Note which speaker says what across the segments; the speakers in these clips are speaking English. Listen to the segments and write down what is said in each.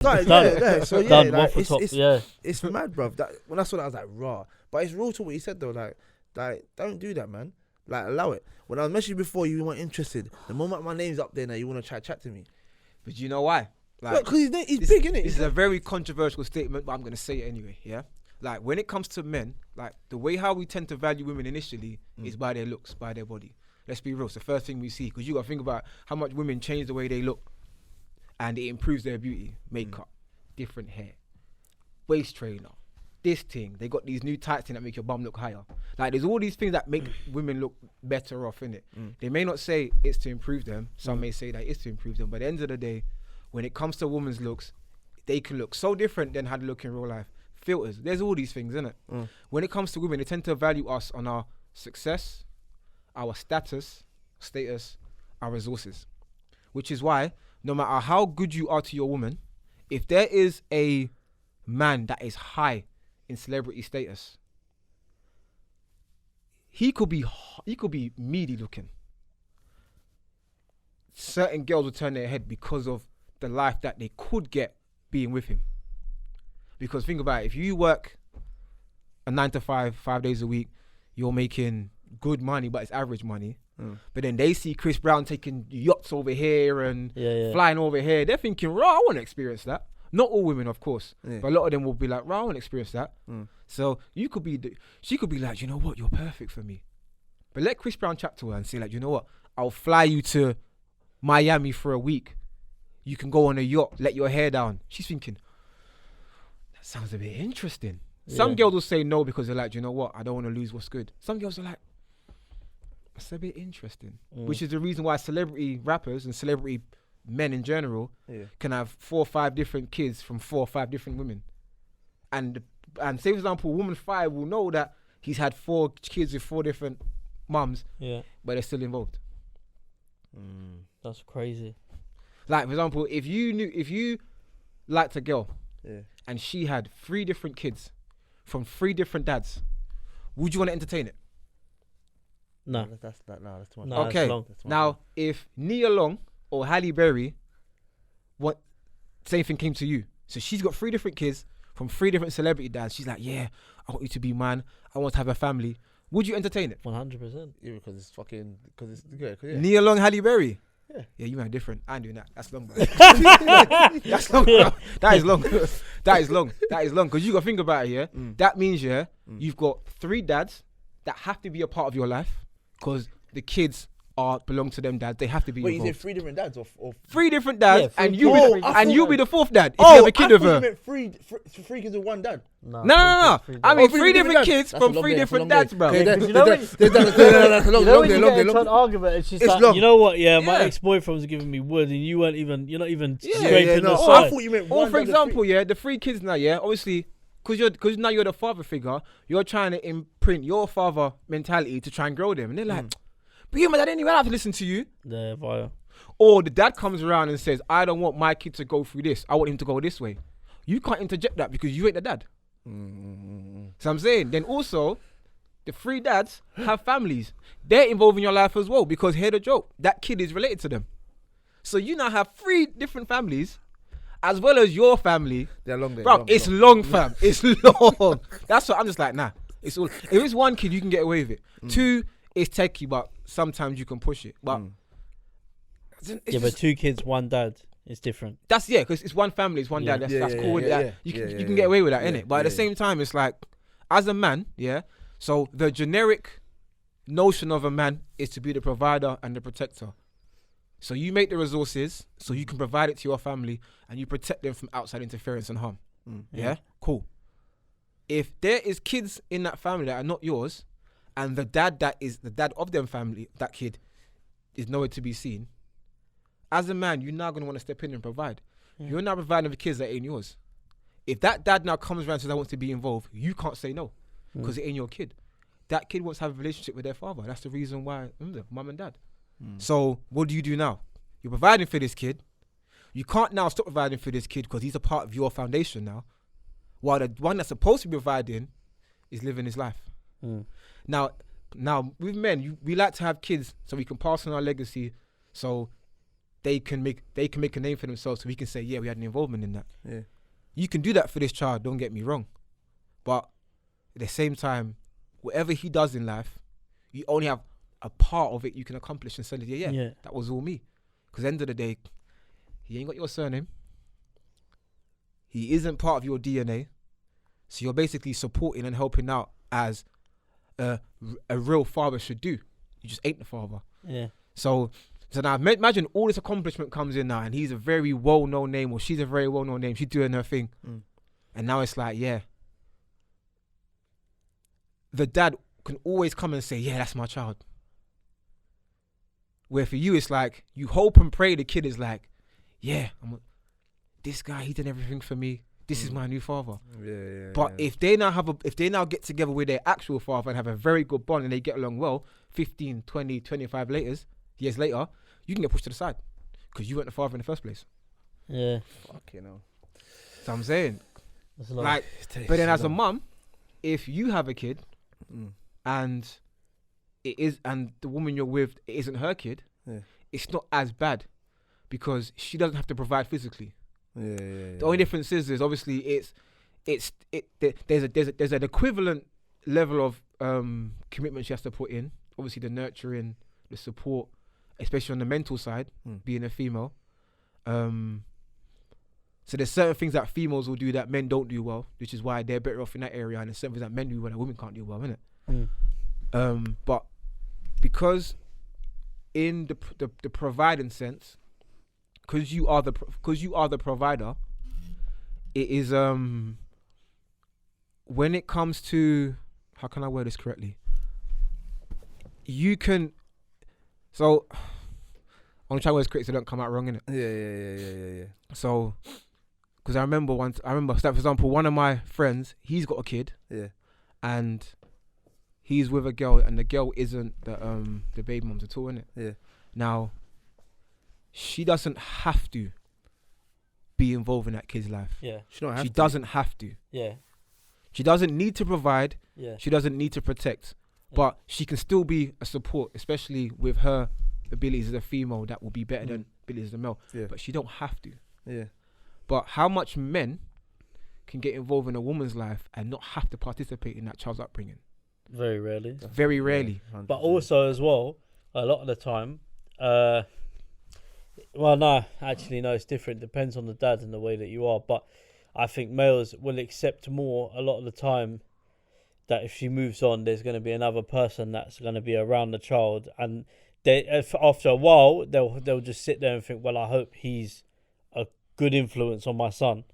Speaker 1: Like,
Speaker 2: done.
Speaker 1: So
Speaker 2: Done.
Speaker 1: like,
Speaker 2: Waffletop.
Speaker 1: it's mad, bruv. That when I saw that, I was like, raw. But it's real to what he said though. Like, don't do that, man. Like, allow it. When I was messaging before, you weren't interested. The moment my name's up there now, you want to try to chat to me.
Speaker 3: But you know why? Like,
Speaker 1: because he's big, innit?
Speaker 3: This is a very controversial statement, but I'm going to say it anyway, yeah? Like, when it comes to men, like, the way how we tend to value women initially is by their looks, by their body. Let's be real. It's the first thing we see, because you got to think about how much women change the way they look, and it improves their beauty. Makeup, different hair, waist trainer, this thing. They got these new tights thing that make your bum look higher. Like, there's all these things that make women look better off, innit? They may not say it's to improve them. Some may say that it's to improve them. But at the end of the day, when it comes to a woman's looks, they can look so different than how they look in real life. Filters, there's all these things, innit? When it comes to women, they tend to value us on our success, our status, our resources. Which is why, no matter how good you are to your woman, if there is a man that is high in celebrity status, he could be meaty looking. Certain girls will turn their head because of the life that they could get being with him. Because think about it, if you work a 9 to 5, 5 days a week, you're making good money, but it's average money. But then they see Chris Brown taking yachts over here and flying over here. They're thinking, I want to experience that. Not all women, of course, but a lot of them will be like, I want to experience that. So she could be like, you know what, you're perfect for me. But let Chris Brown chat to her and say, like, you know what, I'll fly you to Miami for a week. You can go on a yacht, let your hair down. She's thinking, that sounds a bit interesting. Some girls will say no because they're like, you know what, I don't want to lose what's good. Some girls are like, that's a bit interesting. Which is the reason why celebrity rappers and celebrity men in general can have 4 or 5 different kids from 4 or 5 different women. And say, for example, woman 5 will know that he's had 4 kids with 4 different mums, but they're still involved.
Speaker 2: That's crazy.
Speaker 3: Like, for example, if you liked a girl and she had 3 different kids from 3 different dads, would you want to entertain it?
Speaker 2: No.
Speaker 1: That's too much.
Speaker 2: No,
Speaker 3: okay. Now, if Nia Long or Halle Berry, same thing came to you. So she's got 3 different kids from 3 different celebrity dads. She's like, yeah, I want you to be mine. I want to have a family. Would you entertain it?
Speaker 2: 100%.
Speaker 1: Yeah, because it's fucking, because it's good. Yeah.
Speaker 3: Nia Long, Halle Berry.
Speaker 1: Yeah,
Speaker 3: you man different. I ain't doing that. That's long, bro. That's long, bro. That is long. That is long. That is long. Because you got to think about it, That means, you've got 3 dads that have to be a part of your life because the kids belong to them dads. They have to be involved.
Speaker 1: Wait, is it 3 different dads or
Speaker 3: 3 different dads,
Speaker 2: Yeah,
Speaker 3: and
Speaker 2: you'll
Speaker 3: be the 4th dad if you have a kid with her.
Speaker 1: You meant 3 kids with 1 dad.
Speaker 3: No. I mean 3 different kids from 3 different dads, bro.
Speaker 2: You know when you get into an argument, it's just like, you know what? Yeah, my ex-boyfriend was giving me wood, and you're not even scraping the side.
Speaker 1: I thought you meant 1.
Speaker 3: Or for example, the 3 kids now, obviously, because now you're the father figure, you're trying to imprint your father mentality to try and grow them, and they're like, but my dad didn't even have to listen to you.
Speaker 2: Yeah, via.
Speaker 3: Or the dad comes around and says, I don't want my kid to go through this. I want him to go this way. You can't interject that because you ain't the dad. So I'm saying, then also, the 3 dads have families. They're involved in your life as well because hear the joke, that kid is related to them. So you now have 3 different families as well as your family.
Speaker 1: They're long.
Speaker 3: It's long, fam. It's long. That's what I'm just like, nah. It's all. If it's 1 kid, you can get away with it. 2, it's techie, but sometimes you can push it. But
Speaker 2: but 2 kids, 1 dad. It's different.
Speaker 3: That's because it's 1 family, it's 1 dad. That's cool. You can get away with that, innit? But at the same time, it's like, as a man, so the generic notion of a man is to be the provider and the protector. So you make the resources so you can provide it to your family and you protect them from outside interference and harm. Cool. If there is kids in that family that are not yours, and the dad that is the dad of them family, that kid, is nowhere to be seen, as a man, you're now going to want to step in and provide. You're now providing for kids that ain't yours. If that dad now comes around and says, I want to be involved, you can't say no because it ain't your kid. That kid wants to have a relationship with their father. That's the reason why, mum and dad. So what do you do now? You're providing for this kid. You can't now stop providing for this kid because he's a part of your foundation now. While the one that's supposed to be providing is living his life. Now with men, we like to have kids so we can pass on our legacy. So they can make a name for themselves, so we can say, yeah, we had an involvement in that.
Speaker 1: Yeah.
Speaker 3: You can do that for this child, don't get me wrong. But at the same time, whatever he does in life, you only have a part of it you can accomplish and say, yeah, that was all me. Because at the end of the day, he ain't got your surname. He isn't part of your DNA. So you're basically supporting and helping out as a real father should do. You just ain't the father.
Speaker 2: Yeah.
Speaker 3: So now imagine all this accomplishment comes in now, and he's a very well-known name, or she's a very well-known name. She's doing her thing. And now it's like, yeah. The dad can always come and say, yeah, that's my child. Where for you, it's like, you hope and pray the kid is like, yeah, this guy, he did everything for me. This is my new father. But if they now get together with their actual father and have a very good bond and they get along well, 15, 20, 25 years later, you can get pushed to the side because you weren't the father in the first place.
Speaker 2: Yeah.
Speaker 1: Fucking hell.
Speaker 3: That's what I'm saying. Like, but then as a mum, if you have a kid and the woman you're with, it isn't her kid, it's not as bad because she doesn't have to provide physically. The only difference is obviously there's an equivalent level of commitment she has to put in. Obviously the nurturing, the support, especially on the mental side, being a female. So there's certain things that females will do that men don't do well, which is why they're better off in that area, and there's certain things that men do well that women can't do well, innit? But because in the providing sense, because you are the provider, it is when it comes to, how can I word this correctly? You can, so I want to try words correct so they don't come out wrong, innit?
Speaker 1: Yeah.
Speaker 3: So, because I remember, for example, one of my friends, he's got a kid, and he's with a girl, and the girl isn't the baby mom's at all, innit?
Speaker 1: Yeah.
Speaker 3: Now, she doesn't have to be involved in that kid's life.
Speaker 2: Yeah.
Speaker 3: She doesn't have to.
Speaker 2: Yeah.
Speaker 3: She doesn't need to provide.
Speaker 2: Yeah.
Speaker 3: She doesn't need to protect. But she can still be a support, especially with her abilities as a female that will be better than abilities as a male. Yeah. But she don't have to.
Speaker 1: Yeah.
Speaker 3: But how much men can get involved in a woman's life and not have to participate in that child's upbringing?
Speaker 2: Very rarely.
Speaker 3: Very rarely.
Speaker 1: Yeah,
Speaker 2: but also as well, a lot of the time, well, no, actually, no, it's different. Depends on the dad and the way that you are. But I think males will accept more a lot of the time that if she moves on, there's going to be another person that's going to be around the child. And after a while, they'll just sit there and think, well, I hope he's a good influence on my son.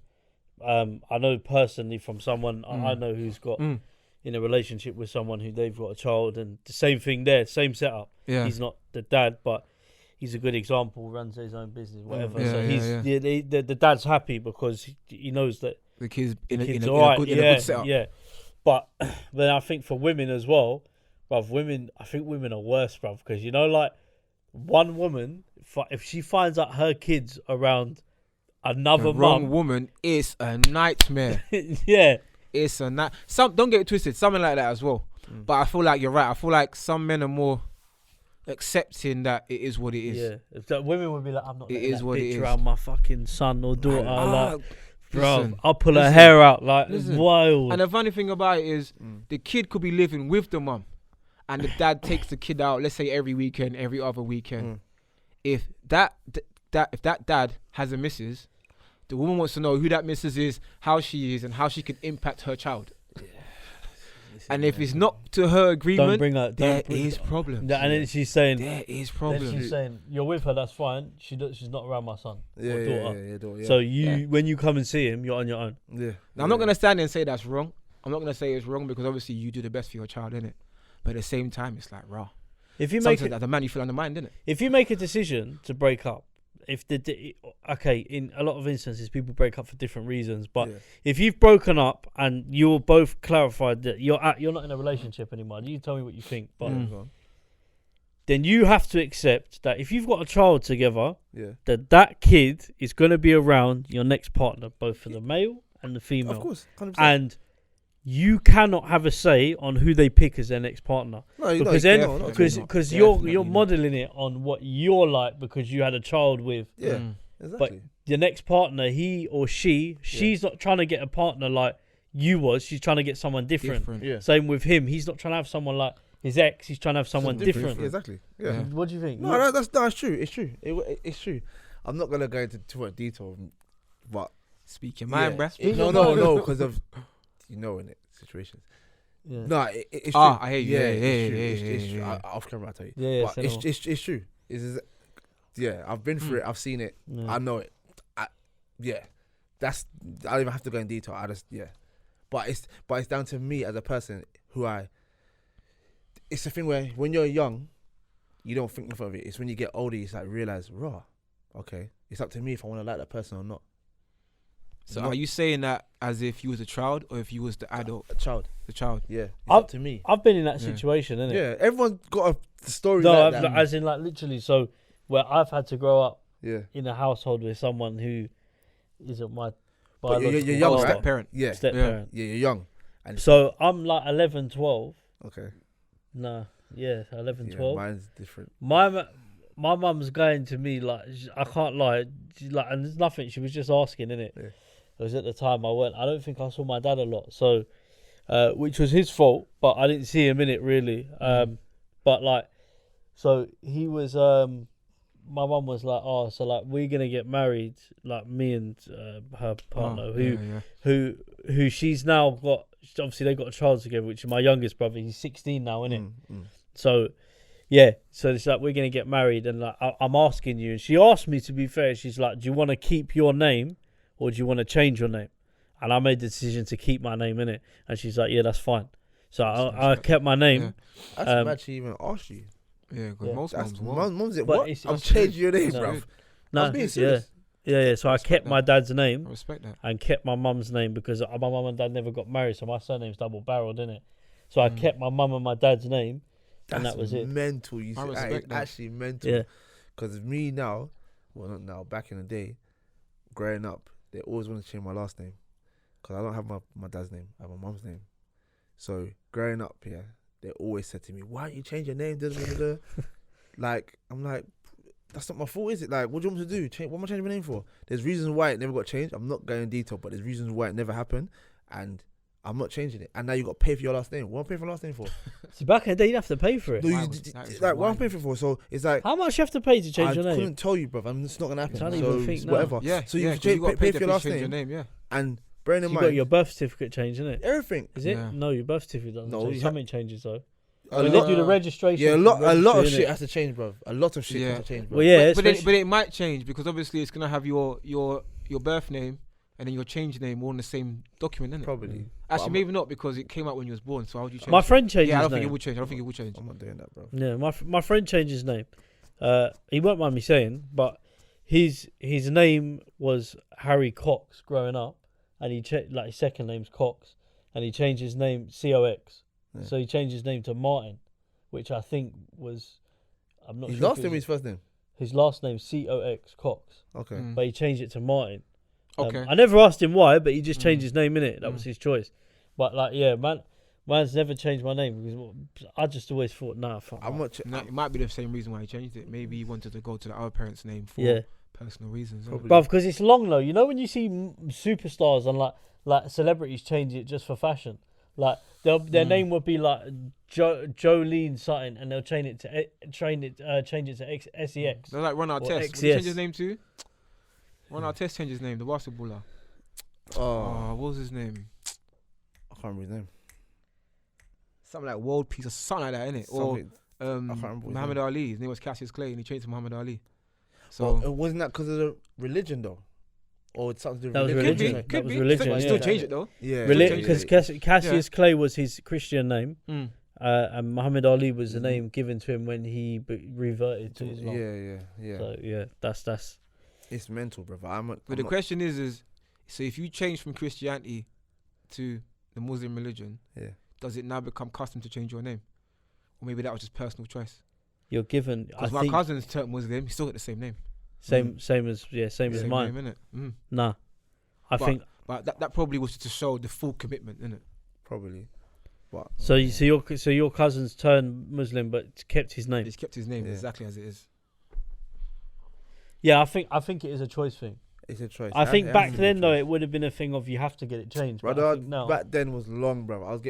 Speaker 2: I know personally from someone I know who's got in a relationship with someone who they've got a child, and the same thing there, same setup. Yeah. He's not the dad, but he's a good example, runs his own business, whatever. The dad's happy because he knows that
Speaker 3: the kid's in a good setup.
Speaker 2: Yeah. But then I think for women as well, bruv, I think women are worse, bruv, because like one woman, if she finds out her kids around another
Speaker 3: wrong woman, it's a nightmare.
Speaker 2: Yeah.
Speaker 3: It's a don't get it twisted, something like that as well. But I feel like you're right. I feel like some men are more accepting that it is what it is.
Speaker 2: Yeah, if that women would be like, I'm not letting that bitch around my fucking son or daughter. Bro, I'll pull her hair out wild.
Speaker 3: And the funny thing about it is, the kid could be living with the mum, and the dad takes the kid out, let's say every weekend, every other weekend. If that dad has a missus, the woman wants to know who that missus is, how she is, and how she can impact her child. And if it's not to her agreement, there is problems.
Speaker 2: And then she's saying,
Speaker 3: there is problems.
Speaker 2: Then she's saying, you're with her, that's fine. She's not around my son or daughter.
Speaker 1: Yeah.
Speaker 2: So when you come and see him, you're on your own.
Speaker 1: Yeah.
Speaker 3: Now, I'm not going to stand there and say that's wrong. I'm not going to say it's wrong because obviously you do the best for your child, innit? But at the same time, it's like, raw.
Speaker 2: If you make
Speaker 3: as a man, you feel undermined, innit?
Speaker 2: If you make a decision to break up, in a lot of instances people break up for different reasons, but if you've broken up and you're both clarified that you're not in a relationship anymore, you tell me what you think, but then you have to accept that if you've got a child together, that kid is going to be around your next partner, both for the male and the female.
Speaker 1: Of course, 100%.
Speaker 2: And you cannot have a say on who they pick as their next partner.
Speaker 1: No,
Speaker 2: Because
Speaker 1: no,
Speaker 2: then,
Speaker 1: no,
Speaker 2: because you're modeling it on what you're like because you had a child with.
Speaker 1: Yeah, exactly.
Speaker 2: The next partner, he or she's not trying to get a partner like you was. She's trying to get someone different.
Speaker 1: Yeah.
Speaker 2: Same with him. He's not trying to have someone like his ex. He's trying to have someone different.
Speaker 1: Yeah, exactly. Yeah.
Speaker 2: What do you think?
Speaker 1: No, that's true. It's true. It's true. I'm not gonna go into too much detail, but
Speaker 3: speak your mind, bruh.
Speaker 1: No, because of in it situations.
Speaker 2: Yeah.
Speaker 1: No, it's true.
Speaker 3: I hear you.
Speaker 1: It's true.
Speaker 3: Yeah.
Speaker 1: Off camera, I'll tell you.
Speaker 2: Yeah,
Speaker 1: but it's true. I've been through it. I've seen it.
Speaker 2: Yeah.
Speaker 1: I know it. I don't even have to go in detail. But it's down to me as a person it's a thing where when you're young, you don't think of it. It's when you get older, you like realize, okay, it's up to me if I want to like that person or not.
Speaker 3: So are you saying that as if you was a child or if you was the adult?
Speaker 1: A child.
Speaker 3: The child.
Speaker 1: Yeah. It's up to me.
Speaker 2: I've been in that situation, innit?
Speaker 1: Yeah. Everyone's got a story
Speaker 2: No,
Speaker 1: like that.
Speaker 2: as in like literally. So where I've had to grow up in a household with someone who isn't my biological
Speaker 1: you're young,
Speaker 2: father.
Speaker 1: right?
Speaker 3: Step-parent.
Speaker 1: Yeah.
Speaker 2: Step-parent.
Speaker 1: Yeah, you're young. And
Speaker 2: So I'm like 11, 12.
Speaker 1: okay.
Speaker 2: No, yeah, 11,
Speaker 1: Yeah,
Speaker 2: 12.
Speaker 1: mine's different.
Speaker 2: My mum's going to me like, I can't lie, she's like, and there's nothing. She was just asking, innit?
Speaker 1: Yeah.
Speaker 2: It was at the time I don't think I saw my dad a lot, so which was his fault, but I didn't see him in it really. But like, so he was. My mum was like, "Oh, so like we're gonna get married, like me and her partner, who she's now got. Obviously, they got a child together, which is my youngest brother. He's 16 now, innit? So, yeah. So it's like we're gonna get married, and like I'm asking you, and she asked me to be fair. She's like, "Do you want to keep your name, or do you want to change your name?" And I made the decision to keep my name in it, and she's like, "Yeah, that's fine." So I kept my name.
Speaker 1: Yeah. That's mad she even asked you.
Speaker 3: Yeah, because most mums
Speaker 1: I'm changing your name, bruv.
Speaker 2: No,
Speaker 1: I'm being serious.
Speaker 2: Yeah. So I kept my dad's name.
Speaker 3: I respect that.
Speaker 2: And kept my mum's name because my mum and dad never got married, so my surname's double barreled, innit? So I kept my mum and my dad's name, and that was it.
Speaker 1: Mental, you see, that. Actually mental.
Speaker 2: Yeah.
Speaker 1: Because me now, well not now, back in the day, growing up, they always want to change my last name, because I don't have my dad's name, I have my mum's name. So growing up, they always said to me, "Why don't you change your name?" Like, I'm like, that's not my fault, is it? Like, what do you want me to do? What am I changing my name for? There's reasons why it never got changed. I'm not going in detail, but there's reasons why it never happened, and I'm not changing it. And now you got to pay for your last name. What am I paying for your last name for?
Speaker 2: See, back in the day, you'd have to pay for it.
Speaker 1: No, what am I paying for? So it's like,
Speaker 2: how much you have to pay to change your name?
Speaker 1: I couldn't tell you, bruv. It's not gonna happen.
Speaker 2: I don't
Speaker 1: so
Speaker 2: even think now.
Speaker 1: whatever.
Speaker 3: Yeah.
Speaker 1: So you pay for your last name. And bearing in
Speaker 2: You
Speaker 1: mind,
Speaker 2: got your birth certificate changed, innit?
Speaker 1: everything.
Speaker 2: Is it?
Speaker 3: Yeah.
Speaker 2: No, your birth certificate doesn't.
Speaker 1: No,
Speaker 2: change. Something changes though.
Speaker 1: A
Speaker 2: When
Speaker 1: lot.
Speaker 2: they do the registration.
Speaker 1: Yeah, a lot of
Speaker 2: registry,
Speaker 1: shit
Speaker 2: innit?
Speaker 1: has to change, bruv. A lot of shit has to change, bruv.
Speaker 2: Well, yeah,
Speaker 3: but it might change because obviously it's gonna have your birth name and then your change name all in the same document, isn't it?
Speaker 1: Probably.
Speaker 3: Actually, maybe not because it came out when you was born. So how would you change?
Speaker 2: My friend changed
Speaker 3: Yeah, I
Speaker 2: his
Speaker 3: don't think
Speaker 2: name.
Speaker 3: it would change. I don't think it would change.
Speaker 1: I'm not doing that, bro.
Speaker 2: Yeah, my friend changed his name. He won't mind me saying, but his name was Harry Cox growing up, and he like his second name's Cox, and he changed his name COX.
Speaker 1: Yeah.
Speaker 2: So he changed his name to Martin, which I think was, I'm not
Speaker 1: His
Speaker 2: sure.
Speaker 1: last name or his first name?
Speaker 2: His last name COX Cox,
Speaker 1: Okay.
Speaker 2: but he changed it to Martin.
Speaker 3: Okay.
Speaker 2: I never asked him why, but he just changed his name in it. That was his choice. But like, yeah, man's never changed my name because I just always thought, nah, fuck.
Speaker 1: I'm not.
Speaker 3: It might be the same reason why he changed it. Maybe he wanted to go to the other parent's name for personal reasons.
Speaker 1: Probably.
Speaker 2: Bruv, because it's long though. You know when you see superstars and like celebrities change it just for fashion. Like their name would be like Jolene something, and they'll change it to SEX.
Speaker 3: They're like Ron Artest. What did he change his name to? Ron Artest changed his name. The basketballer. Oh, what was his name?
Speaker 1: I can't remember his name.
Speaker 3: Something like World Peace or something like that, innit? Or
Speaker 1: I can't remember.
Speaker 3: Muhammad Ali. His name was Cassius Clay, and he changed to Muhammad Ali.
Speaker 1: So wasn't that because of the religion though, or it's something to do with
Speaker 2: religion?
Speaker 3: Could be.
Speaker 2: Religion.
Speaker 3: Still change it though.
Speaker 1: Yeah.
Speaker 2: Because Cassius Clay was his Christian name, and Muhammad Ali was the name given to him when he reverted to Islam.
Speaker 1: Yeah.
Speaker 2: So yeah, that's.
Speaker 1: It's mental, bro.
Speaker 3: But the question is, so if you change from Christianity to the Muslim religion, does it now become custom to change your name, or maybe that was just personal choice?
Speaker 2: You're given.
Speaker 3: Because my cousin's turned Muslim, he still got the same name.
Speaker 2: Same as mine.
Speaker 3: Name, innit?
Speaker 2: Nah, I think.
Speaker 3: But that probably was to show the full commitment, innit?
Speaker 1: Probably. But
Speaker 2: So your cousin's turned Muslim, but kept his name.
Speaker 3: He's kept his name exactly as it is.
Speaker 2: Yeah, I think it is a choice thing.
Speaker 1: it's a choice.
Speaker 2: I think back
Speaker 1: has to be a
Speaker 2: then though,
Speaker 1: choice.
Speaker 2: it would have been a thing of you have to get it changed. But I
Speaker 1: Brother,
Speaker 2: think now,
Speaker 1: back then was long, bro.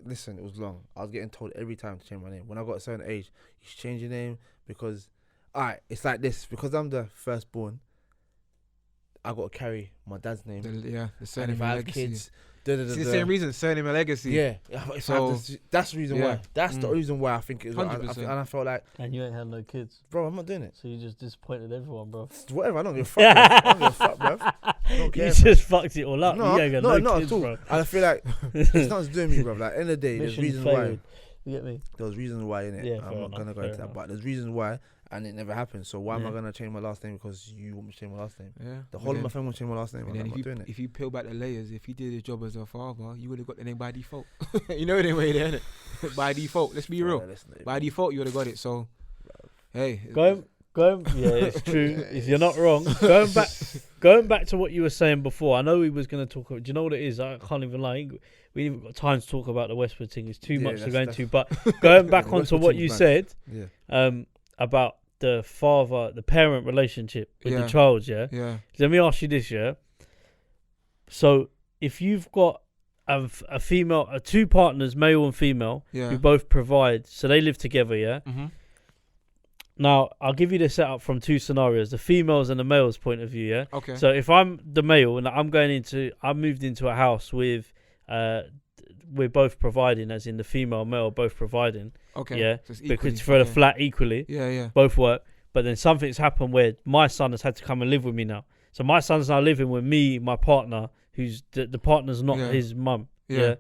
Speaker 1: Listen, it was long. I was getting told every time to change my name. When I got a certain age, you should change your name because, alright, it's like this. Because I'm the firstborn, I got to carry my dad's name.
Speaker 3: The
Speaker 1: And
Speaker 3: surname
Speaker 1: if
Speaker 3: and
Speaker 1: I have
Speaker 3: legacy.
Speaker 1: kids,
Speaker 3: It's the same reason, surname and legacy.
Speaker 1: yeah. That's the reason why. That's the
Speaker 3: Mm.
Speaker 1: reason why I think it was.
Speaker 3: 100%.
Speaker 1: And I felt like,
Speaker 2: and you ain't had no kids,
Speaker 1: bro, I'm not doing it.
Speaker 2: so you just disappointed everyone, bro.
Speaker 1: Whatever. I don't give a fuck. Bro. I don't give a fuck, bro. don't care,
Speaker 2: You
Speaker 1: bro.
Speaker 2: just fucked it all up.
Speaker 1: No,
Speaker 2: you ain't got
Speaker 1: no,
Speaker 2: no
Speaker 1: not
Speaker 2: kids,
Speaker 1: at all.
Speaker 2: bro.
Speaker 1: I feel like it's not doing me, bro. Like, end of the day, there's
Speaker 2: Mission
Speaker 1: reasons
Speaker 2: failed.
Speaker 1: why.
Speaker 2: You get me?
Speaker 1: There was reasons why in it.
Speaker 2: Yeah,
Speaker 1: I'm
Speaker 2: fair
Speaker 1: not
Speaker 2: enough,
Speaker 1: gonna go
Speaker 2: fair
Speaker 1: into that,
Speaker 2: enough.
Speaker 1: but there's reasons why, and it never happened. So why am I
Speaker 2: Yeah.
Speaker 1: gonna change my last name because you want me to change my last name?
Speaker 3: Yeah.
Speaker 1: The whole of my family want to change my last name.
Speaker 3: And
Speaker 1: I'm
Speaker 3: then
Speaker 1: not doing it.
Speaker 3: if you peel back the layers, if he did his job as a father, you would have got the name by default. You know the way there, innit? By default. Let's be real. By default, you would have got it. So, hey.
Speaker 2: Going. Yeah, it's true. If you're not wrong, going back to what you were saying before. I know we was gonna talk about. Do you know what it is? I can't even lie. We ain't even got time to talk about the Westwood thing. It's too
Speaker 1: Yeah,
Speaker 2: much to
Speaker 1: that's-
Speaker 2: go
Speaker 1: that's-
Speaker 2: into. But going back
Speaker 1: The
Speaker 2: onto
Speaker 1: Westwood
Speaker 2: what
Speaker 1: thing's
Speaker 2: you
Speaker 1: mad.
Speaker 2: said,
Speaker 1: Yeah.
Speaker 2: about the parent relationship with
Speaker 3: Yeah.
Speaker 2: the child. Yeah.
Speaker 3: Yeah.
Speaker 2: Let me ask you this. Yeah. So if you've got a female, two partners, male and female,
Speaker 3: Yeah.
Speaker 2: who both provide, so they live together. Yeah.
Speaker 3: Mm-hmm.
Speaker 2: Now I'll give you the setup from two scenarios: the females and the males' point of view. Yeah.
Speaker 3: Okay.
Speaker 2: So if I'm the male and I moved into a house with, we're both providing, as in the female and male both providing.
Speaker 3: Okay.
Speaker 2: Yeah.
Speaker 3: So it's equally,
Speaker 2: Because for the flat equally,
Speaker 3: Yeah.
Speaker 2: both work. But then something's happened where my son has had to come and live with me now. So my son's now living with me, my partner, who's the partner's not
Speaker 3: Yeah.
Speaker 2: his mum.
Speaker 3: Yeah.
Speaker 2: Yeah.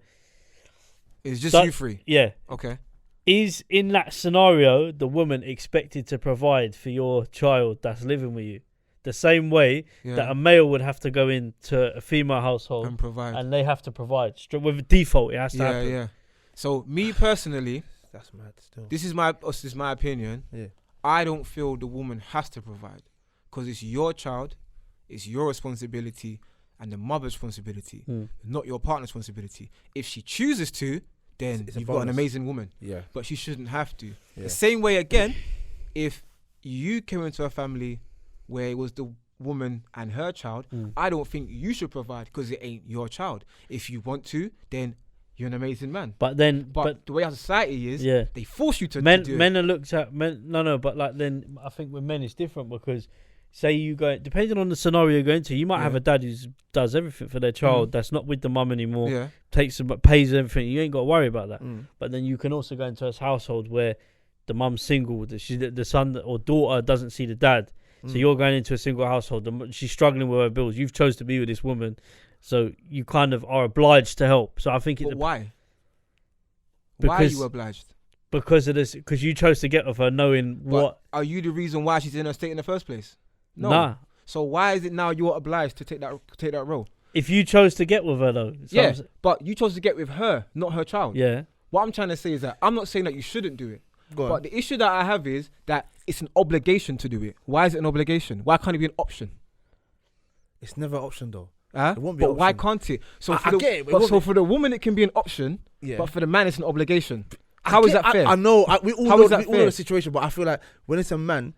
Speaker 3: It's just
Speaker 2: So-
Speaker 3: you three.
Speaker 2: Yeah.
Speaker 3: Okay.
Speaker 2: Is in that scenario the woman expected to provide for your child that's living with you? The same way
Speaker 3: Yeah.
Speaker 2: that a male would have to go into a female household
Speaker 3: And provide.
Speaker 2: and they have to provide. With default, it has to
Speaker 3: Yeah.
Speaker 2: happen.
Speaker 3: Yeah. So me personally,
Speaker 1: That's mad. Still.
Speaker 3: this is my opinion.
Speaker 1: Yeah.
Speaker 3: I don't feel the woman has to provide because it's your child, it's your responsibility, and the mother's responsibility, not your partner's responsibility. If she chooses to, then
Speaker 1: It's a
Speaker 3: you've got an
Speaker 1: bonus.
Speaker 3: amazing woman,
Speaker 1: Yeah.
Speaker 3: but she shouldn't have to.
Speaker 1: Yeah.
Speaker 3: The same way again, if you came into a family where it was the woman and her child, I don't think you should provide because it ain't your child. If you want to, then you're an amazing man.
Speaker 2: But then,
Speaker 3: But the way our society is,
Speaker 2: yeah,
Speaker 3: they force you to do
Speaker 2: men
Speaker 3: it.
Speaker 2: are looked at. No, but like then I think with men it's different because say you go, depending on the scenario you're going to, you might have
Speaker 3: Yeah.
Speaker 2: a dad who does everything for their child that's not with the mum anymore,
Speaker 3: Yeah.
Speaker 2: takes them but pays everything. You ain't got to worry about that.
Speaker 1: Mm.
Speaker 2: But then you can also go into a household where the mum's single, the son or daughter doesn't see the dad. So you're going into a single household. She's struggling with her bills. You've chose to be with this woman, so you kind of are obliged to help. So I think
Speaker 3: But why? Why are
Speaker 2: Because-
Speaker 3: you obliged?
Speaker 2: because of this, because you chose to get with her knowing
Speaker 3: But
Speaker 2: what.
Speaker 3: are you the reason why she's in her state in the first place? No.
Speaker 2: Nah,
Speaker 3: So why is it now you're obliged to take that role?
Speaker 2: if you chose to get with her though. So
Speaker 3: Yeah, but you chose to get with her, not her child.
Speaker 2: Yeah.
Speaker 3: What I'm trying to say is that I'm not saying that you shouldn't do it.
Speaker 1: Go on.
Speaker 3: But the issue that I have is that it's an obligation to do it. Why is it an obligation? Why can't it be an option?
Speaker 1: It's never an option though.
Speaker 3: Huh?
Speaker 1: It won't be an
Speaker 3: But why
Speaker 1: option.
Speaker 3: can't it? So
Speaker 1: I
Speaker 3: for the,
Speaker 1: get it, but it
Speaker 3: but
Speaker 1: won't
Speaker 3: so
Speaker 1: be-
Speaker 3: for the woman it can be an option,
Speaker 1: Yeah.
Speaker 3: but for the man it's an obligation. How is that fair?
Speaker 1: I know. We all
Speaker 3: How
Speaker 1: know.
Speaker 3: is that
Speaker 1: We all know
Speaker 3: fair?
Speaker 1: the situation, but I feel like when it's a man,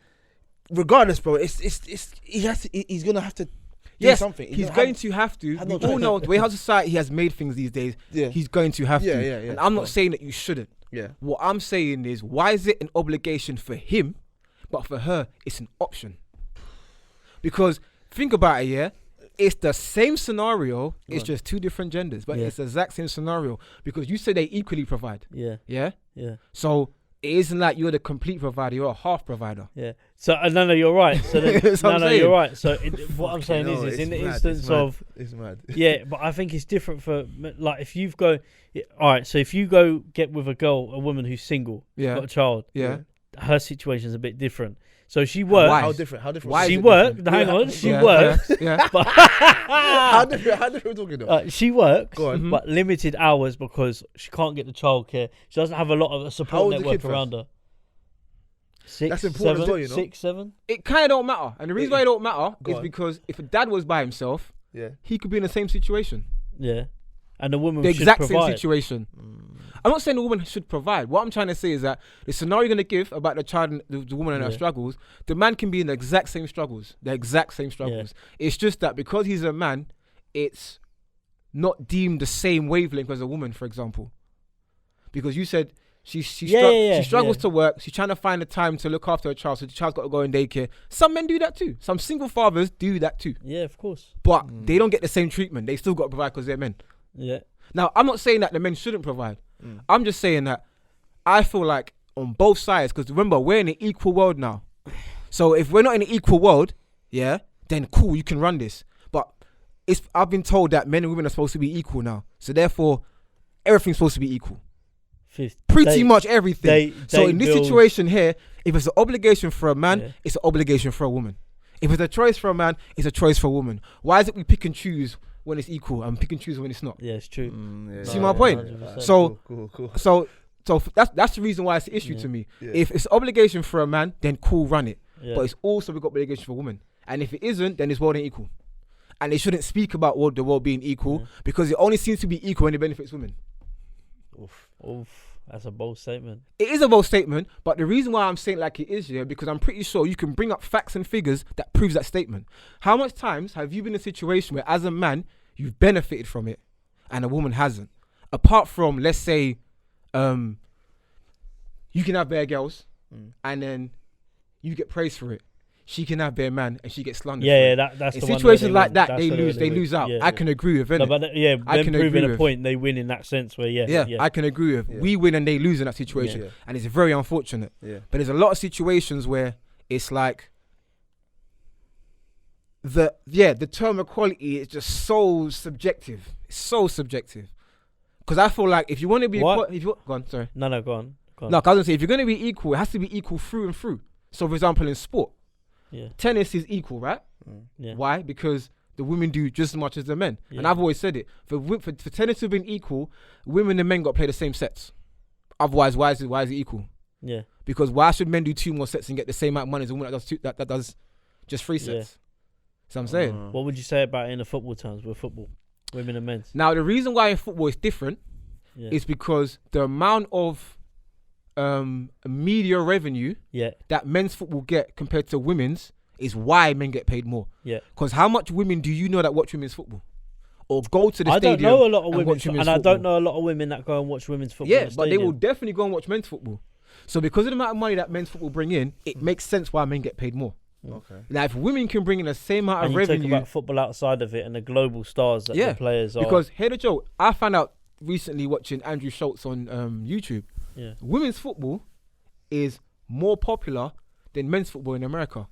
Speaker 1: regardless, bro, he's gonna have to do
Speaker 3: Yes,
Speaker 1: something.
Speaker 3: he's going to have to.
Speaker 1: have
Speaker 3: We
Speaker 1: no
Speaker 3: all
Speaker 1: choice.
Speaker 3: know the way how society has made things these days.
Speaker 1: Yeah.
Speaker 3: He's going to have
Speaker 1: Yeah,
Speaker 3: to.
Speaker 1: yeah, yeah.
Speaker 3: And I'm
Speaker 1: Go
Speaker 3: not
Speaker 1: on.
Speaker 3: saying that you shouldn't.
Speaker 1: Yeah.
Speaker 3: What I'm saying is, why is it an obligation for him, but for her, it's an option? Because think about it, yeah? It's the same scenario, it's just two different genders, but
Speaker 2: Yeah.
Speaker 3: it's the exact same scenario because you say they equally provide,
Speaker 2: Yeah.
Speaker 3: yeah?
Speaker 2: Yeah.
Speaker 3: So it isn't like you're the complete provider, you're a half provider.
Speaker 2: Yeah. So no, you're right. So then,
Speaker 3: That's what I'm
Speaker 2: no,
Speaker 3: saying.
Speaker 2: you're right. So what I'm saying
Speaker 1: No,
Speaker 2: is in
Speaker 1: it's
Speaker 2: the
Speaker 1: mad,
Speaker 2: instance
Speaker 1: it's mad,
Speaker 2: of
Speaker 1: it's mad.
Speaker 2: yeah, but I think it's different for like if you've all right. So if you go get with a woman who's single,
Speaker 3: Yeah.
Speaker 2: got a child,
Speaker 3: Yeah.
Speaker 2: her situation's a bit different. So she works.
Speaker 3: Why?
Speaker 1: How different? How different?
Speaker 3: Why is
Speaker 2: She
Speaker 3: it
Speaker 2: worked.
Speaker 3: different?
Speaker 2: Hang
Speaker 1: Yeah.
Speaker 2: on. She
Speaker 3: Yeah,
Speaker 2: works.
Speaker 3: Yeah.
Speaker 2: But
Speaker 1: How different? How different are we talking though?
Speaker 2: she works,
Speaker 1: Go on.
Speaker 2: but limited hours because she can't get the childcare. She doesn't have a lot of a
Speaker 1: How
Speaker 2: support
Speaker 1: old's the
Speaker 2: network
Speaker 1: kid first?
Speaker 2: around her. 6,
Speaker 1: That's important as
Speaker 2: 7,
Speaker 1: well, you know?
Speaker 2: 6, 7.
Speaker 3: It kind of don't matter. And the reason why it don't matter
Speaker 1: Go
Speaker 3: is
Speaker 1: on.
Speaker 3: because if a dad was by himself,
Speaker 1: Yeah.
Speaker 3: he could be in the same situation.
Speaker 2: Yeah. and the woman
Speaker 3: The
Speaker 2: should
Speaker 3: exact
Speaker 2: provide.
Speaker 3: same situation. I'm not saying the woman should provide. What I'm trying to say is that the scenario you're going to give about the child, and the woman and her
Speaker 2: Yeah.
Speaker 3: struggles, the man can be in the exact same struggles. The exact same struggles. It's just that because he's a man, it's not deemed the same wavelength as a woman, for example. Because you said she struggles to work. She's trying to find the time to look after her child, so the child's got to go in daycare. Some men do that too. Some single fathers do that too.
Speaker 2: Yeah, of course.
Speaker 3: But they don't get the same treatment. They still got to provide because they're men.
Speaker 2: Yeah.
Speaker 3: Now, I'm not saying that the men shouldn't provide. I'm just saying that I feel like on both sides, because remember, we're in an equal world now. So if we're not in an equal world, then cool, you can run this. But I've been told that men and women are supposed to be equal now. So therefore, everything's supposed to be equal. Pretty much everything. So in this situation here, if it's an obligation for a man, it's an obligation for a woman. If it's a choice for a man, it's a choice for a woman. Why is it we pick and choose when it's equal and pick and choose when it's not?
Speaker 2: Yeah, it's true.
Speaker 3: See my point?
Speaker 2: 100%.
Speaker 3: So,
Speaker 1: cool.
Speaker 3: So that's the reason why it's an issue to me.
Speaker 1: Yeah.
Speaker 3: If it's obligation for a man, then cool, run it.
Speaker 2: Yeah.
Speaker 3: But it's also got obligation for a woman. And if it isn't, then it's world ain't equal. And they shouldn't speak about the world being equal because it only seems to be equal when it benefits women.
Speaker 2: Oof. That's a bold statement.
Speaker 3: It is a bold statement, but the reason why I'm saying like it is, because I'm pretty sure you can bring up facts and figures that proves that statement. How much times have you been in a situation where as a man, you've benefited from it and a woman hasn't? Apart from, let's say, you can have bare girls and then you get praised for it. She can have bare man and she gets slandered.
Speaker 2: That's
Speaker 3: in
Speaker 2: the one.
Speaker 3: situations like that, they lose out. I can agree with it.
Speaker 2: No, but
Speaker 3: I can
Speaker 2: proving
Speaker 3: agree
Speaker 2: a
Speaker 3: with.
Speaker 2: point, they win in that sense. Where
Speaker 3: I can agree with. We win and they lose in that situation, and it's very unfortunate.
Speaker 1: Yeah.
Speaker 3: But there's a lot of situations where it's like the term equality is just so subjective. It's so subjective. Because I feel like if you want to be go on, sorry.
Speaker 2: No, go on.
Speaker 3: No, I was gonna say if you're gonna be equal, it has to be equal through and through. So, for example, in sport, tennis is equal, right?
Speaker 2: Yeah.
Speaker 3: Why? Because the women do just as much as the men, and I've always said it. For tennis to be equal, women and men got to play the same sets. Otherwise, why is it equal?
Speaker 2: Yeah.
Speaker 3: Because why should men do 2 more sets and get the same amount of money as a woman that does just 3 sets? So I'm saying.
Speaker 2: What would you say about in the football terms with football, women and men's?
Speaker 3: Now, the reason why in football it's different is because the amount of media revenue that men's football get compared to women's is why men get paid more. Yeah. Because how much women do you know that watch women's football? Or go to the stadium?
Speaker 2: I don't know a lot of women's
Speaker 3: football.
Speaker 2: And I don't know a lot of women that go and watch women's football.
Speaker 3: Yeah, but they will definitely go and watch men's football. So because of the amount of money that men's football bring in, it makes sense why men get paid more.
Speaker 1: Okay.
Speaker 3: Now, if women can bring in the same amount of revenue,
Speaker 2: talk about football outside of it and the global stars that the players are.
Speaker 3: Because hear the joke, I found out recently watching Andrew Schultz on YouTube.
Speaker 2: Yeah.
Speaker 3: Women's football is more popular than men's football in America.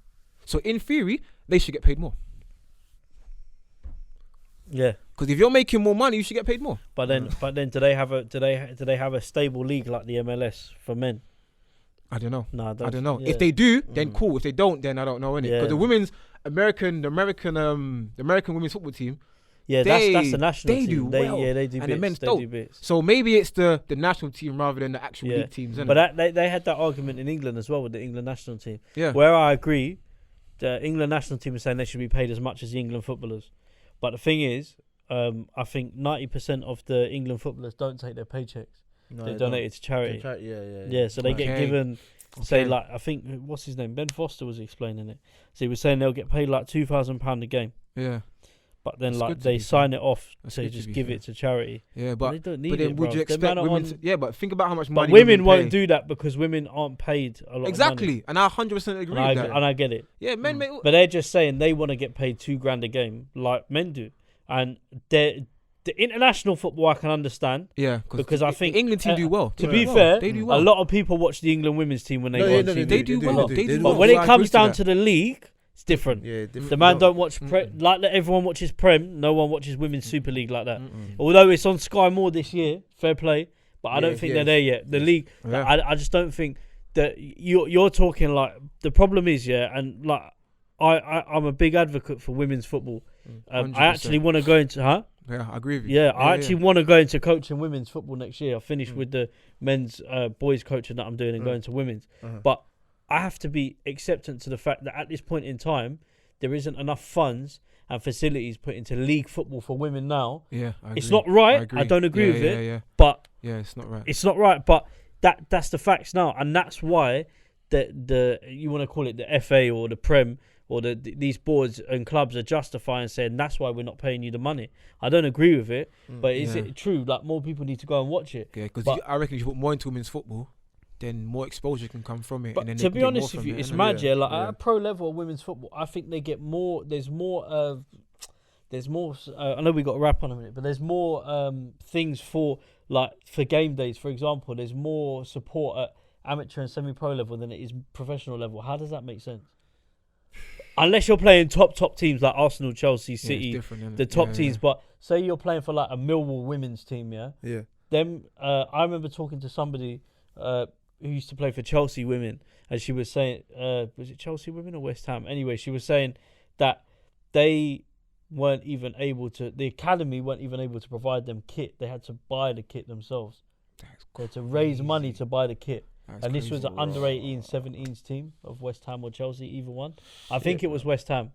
Speaker 3: So in theory, they should get paid more.
Speaker 2: Yeah.
Speaker 3: Because if you're making more money, you should get paid more.
Speaker 2: But then, do they have a stable league like the MLS for men?
Speaker 3: I don't know.
Speaker 2: No,
Speaker 3: I don't know. Yeah. If they do, then cool. If they don't, then I don't know, innit? Because the American women's football team,
Speaker 2: that's the national team.
Speaker 3: They do well.
Speaker 2: They do
Speaker 3: and
Speaker 2: bits.
Speaker 3: the men's
Speaker 2: they
Speaker 3: don't.
Speaker 2: do bits.
Speaker 3: So maybe it's the national team rather than the actual league teams, innit?
Speaker 2: But they had that argument in England as well with the England national team.
Speaker 3: Yeah.
Speaker 2: Where I agree, the England national team is saying they should be paid as much as the England footballers. But the thing is, I think 90% of the England footballers don't take their paychecks. No, they donate it to charity. So they get given, say, like, I think, what's his name? Ben Foster was explaining it. So he was saying they'll get paid like £2,000 a game. Yeah. But then, like, they sign it off to just give it to charity.
Speaker 3: Yeah, but
Speaker 2: they don't need
Speaker 3: then
Speaker 2: it,
Speaker 3: would you expect women to... Yeah, but think about how much money...
Speaker 2: But women won't do that because women aren't paid a lot of money.
Speaker 3: And I 100% agree with that.
Speaker 2: And I get it.
Speaker 3: Yeah, men...
Speaker 2: But they're just saying they want to get paid $2,000 a game like men do. And the international football I can understand.
Speaker 3: Yeah,
Speaker 2: because I think
Speaker 3: the England team do well.
Speaker 2: To be fair, they do well. A lot of people watch the England women's team when they go on TV.
Speaker 3: They do well.
Speaker 2: But when it comes down to the league, it's different. Yeah, different. The man don't watch like everyone watches Prem. No one watches Women's Super League like that. Although it's on Sky more this year, fair play. But I don't think they're there yet. The league, I just don't think that you're talking like the problem is and like I'm a big advocate for women's football. I actually want to go into
Speaker 3: Yeah, I agree with you.
Speaker 2: I actually want to go into coaching women's football next year. I finished with the men's boys coaching that I'm doing and going to women's. But I have to be acceptant to the fact that at this point in time, there isn't enough funds and facilities put into league football for women now.
Speaker 3: Yeah, I
Speaker 2: it's
Speaker 3: agree.
Speaker 2: not right.
Speaker 3: agree.
Speaker 2: I don't agree with it.
Speaker 3: Yeah.
Speaker 2: But
Speaker 3: it's not right.
Speaker 2: It's not right. But that's the facts now, and that's why the you want to call it the FA or the Prem or these boards and clubs are justifying saying that's why we're not paying you the money. I don't agree with it, but is it true? Like, more people need to go and watch it.
Speaker 3: Yeah, because I reckon if you put more into women's football, then more exposure can come from it.
Speaker 2: But
Speaker 3: and then
Speaker 2: to be honest with you, it's mad. Yeah, like
Speaker 1: Yeah.
Speaker 2: at a pro level of women's football, I think they get more. There's more. I know we got to wrap on a minute, but there's more things for game days. For example, there's more support at amateur and semi-pro level than it is professional level. How does that make sense? Unless you're playing top teams like Arsenal, Chelsea, City, the top teams. Yeah. But say you're playing for like a Millwall women's team, yeah. Them. I remember talking to somebody who used to play for Chelsea women, and she was saying, was it Chelsea women or West Ham? Anyway, she was saying that the academy weren't even able to provide them kit. They had to buy the kit themselves. They had to raise money to buy the kit. And this was an under 18, 17s team of West Ham or Chelsea, either one. I think it was West Ham.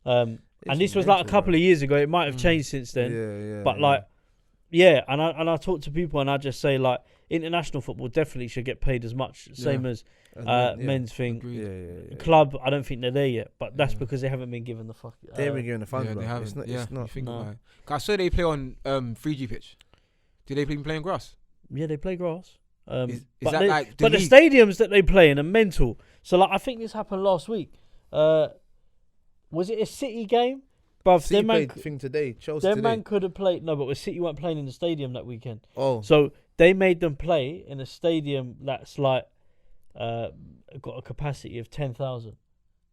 Speaker 2: And this was like a couple of years ago. It might have changed since then. But and I talk to people and I just say, like, international football definitely should get paid as much, same as men's thing. Club, I don't think they're there yet, but that's because they haven't been given the fuck.
Speaker 1: They haven't been given the funds.
Speaker 3: They haven't.
Speaker 1: It's not.
Speaker 3: Think about it. I saw they play on 3G pitch. Do they play on grass?
Speaker 2: Yeah, they play grass.
Speaker 3: Is that like
Speaker 2: the stadiums that they play in are mental. So like, I think this happened last week. Was it a City game? Bruv,
Speaker 1: City played thing today. Chelsea
Speaker 2: their
Speaker 1: today.
Speaker 2: man could have played. No, but City weren't playing in the stadium that weekend.
Speaker 1: Oh.
Speaker 2: So they made them play in a stadium that's like got a capacity of 10,000.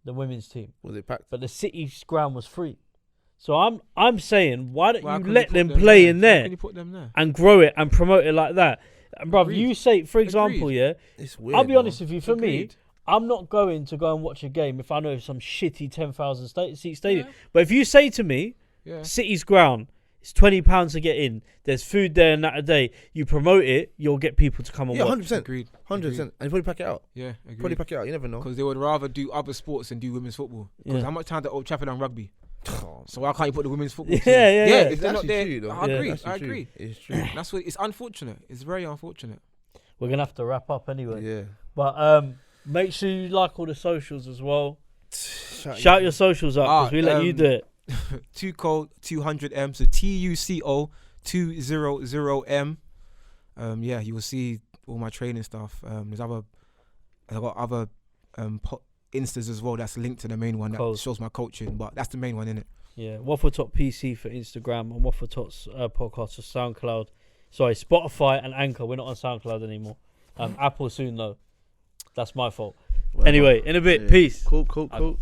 Speaker 2: The women's team.
Speaker 1: Was it packed?
Speaker 2: But the City's ground was free. So I'm saying, why don't you let them play in there and grow it and promote it like that? And bruv, you say, for example,
Speaker 1: it's weird.
Speaker 2: I'll be honest with you. For me, I'm not going to go and watch a game if I know some shitty 10,000 seat stadium. But if you say to me, City's ground, it's £20 to get in. There's food there and that a day. You promote it, you'll get people to come and watch.
Speaker 1: 100%.
Speaker 3: Agreed.
Speaker 1: 100%. And you probably pack it out.
Speaker 3: Yeah, agreed.
Speaker 1: Probably pack it out. You never know.
Speaker 3: Because they would rather do other sports than do women's football. Because how much time at Old Trafford on rugby? So why can't you put the women's football team?
Speaker 2: Yeah.
Speaker 3: If they're not there,
Speaker 1: true, though.
Speaker 3: I agree.
Speaker 1: It's true.
Speaker 3: That's what. It's unfortunate. It's very unfortunate.
Speaker 2: We're gonna have to wrap up anyway.
Speaker 1: Yeah.
Speaker 2: But make sure you like all the socials as well. Shout your socials up because we let you do it.
Speaker 3: Tuco 200M. So TUCO 200M. You will see all my training stuff. I've got other Instas as well. That's linked to the main one that shows my coaching, but that's the main one, innit?
Speaker 2: Yeah, Waffletop PC for Instagram and Waffletop's podcast for SoundCloud. Sorry, Spotify and Anchor. We're not on SoundCloud anymore. Apple soon though. That's my fault. Anyway, in a bit. Peace.
Speaker 1: Cool.